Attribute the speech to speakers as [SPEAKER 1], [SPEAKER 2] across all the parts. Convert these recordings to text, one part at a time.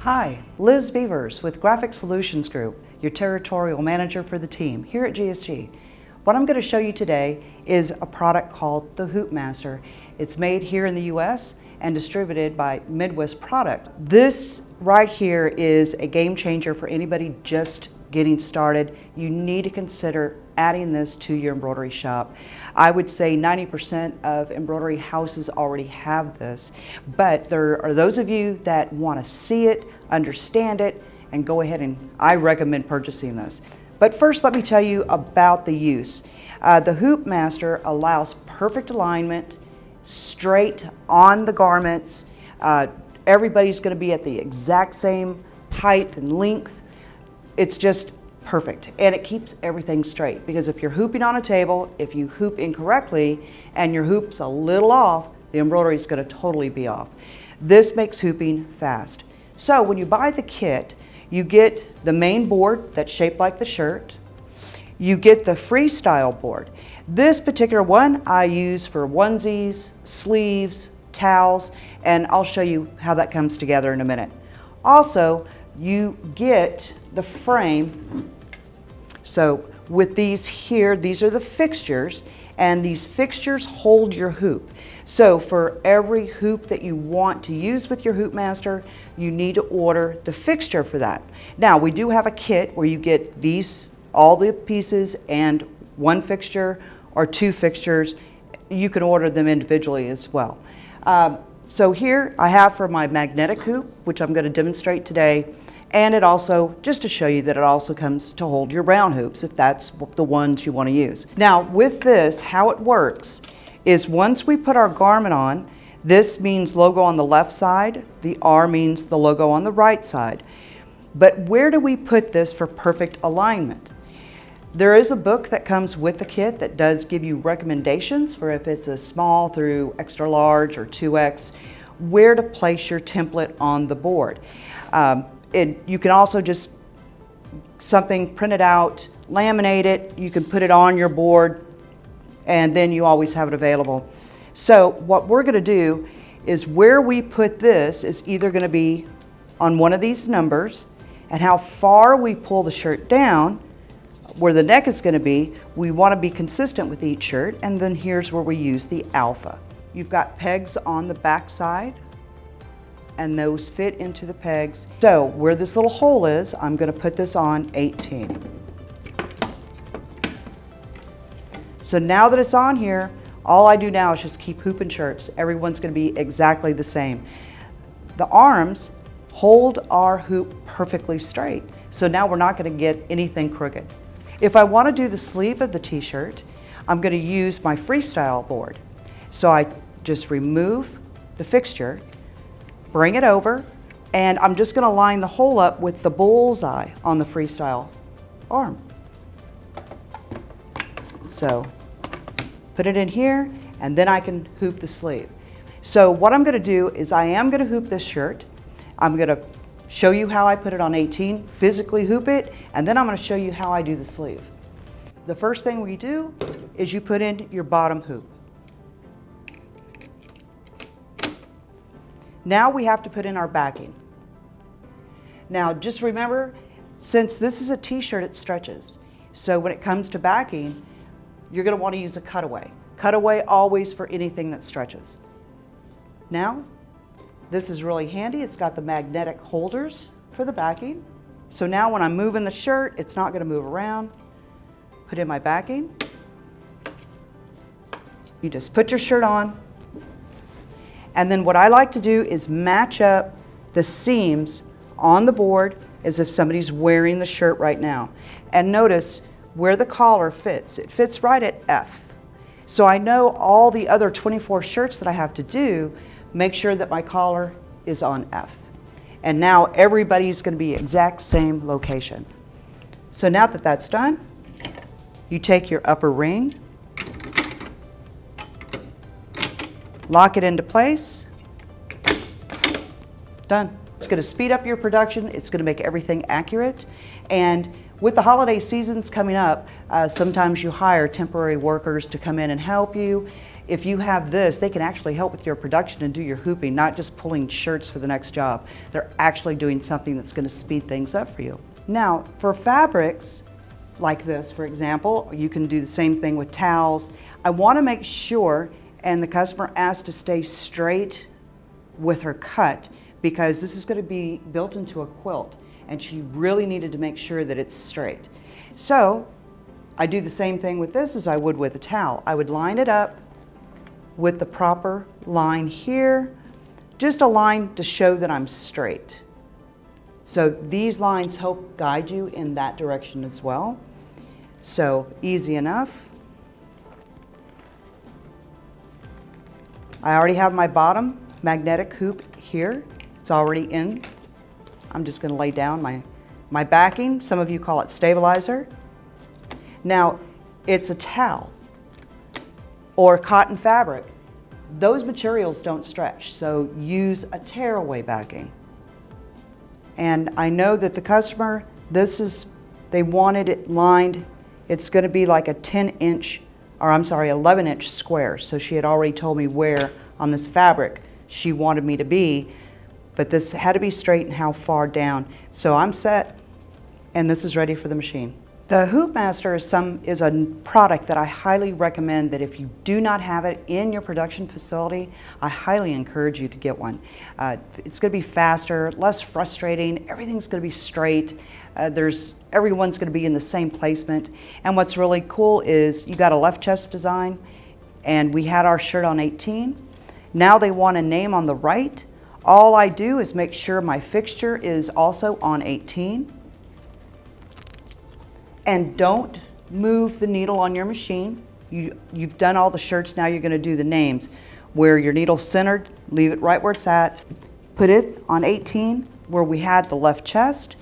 [SPEAKER 1] Hi, Liz Beavers with Graphic Solutions Group, your territorial manager for the team here at GSG. What I'm going to show you today is a product called the HoopMaster. It's made here in the US and distributed by Midwest Products. This right here is a game changer for anybody just getting started. You need to consider adding this to your embroidery shop. I would say 90% of embroidery houses already have this, but there are those of you that want to see it, understand it, and go ahead and I recommend purchasing this. But first, let me tell you about the use. The HoopMaster allows perfect alignment, straight on the garments. Everybody's going to be at the exact same height and length. It's just perfect, and it keeps everything straight, because if you're hooping on a table, if you hoop incorrectly and your hoop's a little off, the embroidery is going to totally be off. This makes hooping fast. So when you buy the kit, you get the main board that's shaped like the shirt. You get the freestyle board. This particular one I use for onesies, sleeves, towels, and I'll show you how that comes together in a minute. Also, you get the frame. So with these here, these are the fixtures, and these fixtures hold your hoop. So for every hoop that you want to use with your HoopMaster, you need to order the fixture for that. Now, we do have a kit where you get these, all the pieces and one fixture or two fixtures. You can order them individually as well. So here I have for my magnetic hoop, which I'm going to demonstrate today. And it also, just to show you that it also comes to hold your round hoops if that's the ones you want to use. Now with this, how it works is once we put our garment on, this means logo on the left side, the R means the logo on the right side. But where do we put this for perfect alignment? There is a book that comes with the kit that does give you recommendations for if it's a small through extra large or 2X, where to place your template on the board. You can also just print it out, laminate it, you can put it on your board, and then you always have it available. So what we're going to do is where we put this is either going to be on one of these numbers, and how far we pull the shirt down, where the neck is going to be, we want to be consistent with each shirt, and then here's where we use the alpha. You've got pegs on the back side, and those fit into the pegs. So where this little hole is, I'm going to put this on 18. So now that it's on here, all I do now is just keep hooping shirts. Everyone's going to be exactly the same. The arms hold our hoop perfectly straight. So now we're not going to get anything crooked. If I want to do the sleeve of the t-shirt, I'm going to use my freestyle board. So I just remove the fixture, bring it over, and I'm just going to line the hole up with the bullseye on the freestyle arm. So put it in here, and then I can hoop the sleeve. So what I'm going to do is I am going to hoop this shirt. I'm going to show you how I put it on 18, physically hoop it, and then I'm going to show you how I do the sleeve. The first thing we do is you put in your bottom hoop. Now we have to put in our backing. Now just remember, since this is a t-shirt, it stretches. So when it comes to backing, you're going to want to use a cutaway. Cutaway always for anything that stretches. Now, this is really handy. It's got the magnetic holders for the backing. So now when I'm moving the shirt, it's not going to move around. Put in my backing. You just put your shirt on. And then what I like to do is match up the seams on the board as if somebody's wearing the shirt right now. And notice where the collar fits. It fits right at F. So I know all the other 24 shirts that I have to do, make sure that my collar is on F. And now everybody's going to be exact same location. So now that that's done, you take your upper ring, lock it into place, done. It's going to speed up your production, it's going to make everything accurate, and with the holiday seasons coming up, sometimes you hire temporary workers to come in and help you. if you have this, they can actually help with your production and do your hooping, not just pulling shirts for the next job. They're actually doing something that's going to speed things up for you. Now, for fabrics like this, for example, you can do the same thing with towels. I want to make sure, and the customer asked to stay straight with her cut because this is going to be built into a quilt, and she really needed to make sure that it's straight. So I do the same thing with this as I would with a towel. I would line it up with the proper line here, just a line to show that I'm straight. So these lines help guide you in that direction as well. So easy enough. I already have my bottom magnetic hoop here. It's already in. I'm just going to lay down my backing. Some of you call it stabilizer. Now, it's a towel or cotton fabric. Those materials don't stretch, so use a tearaway backing. And I know that the customer, they wanted it lined. It's going to be like a 11-inch square. So she had already told me where on this fabric she wanted me to be, but this had to be straight and how far down. So I'm set, and this is ready for the machine. The HoopMaster is a product that I highly recommend that if you do not have it in your production facility, I highly encourage you to get one. It's going to be faster, less frustrating, everything's going to be straight, everyone's going to be in the same placement. And what's really cool is you got a left chest design, and we had our shirt on 18. Now they want a name on the right. All I do is make sure my fixture is also on 18. And don't move the needle on your machine. You've done all the shirts, now you're going to do the names. Where your needle's centered, leave it right where it's at. Put it on 18 where we had the left chest.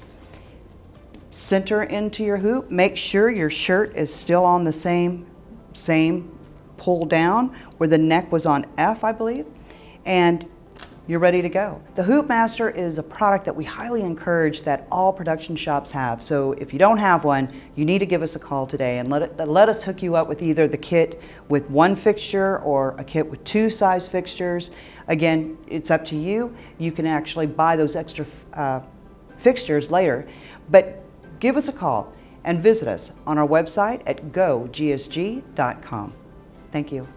[SPEAKER 1] Center into your hoop. Make sure your shirt is still on the same pull down where the neck was on F, I believe. And you're ready to go. The HoopMaster is a product that we highly encourage that all production shops have. So if you don't have one, you need to give us a call today and let us hook you up with either the kit with one fixture or a kit with 2 size fixtures. Again, it's up to you. You can actually buy those extra fixtures later, but give us a call and visit us on our website at gogsg.com. Thank you.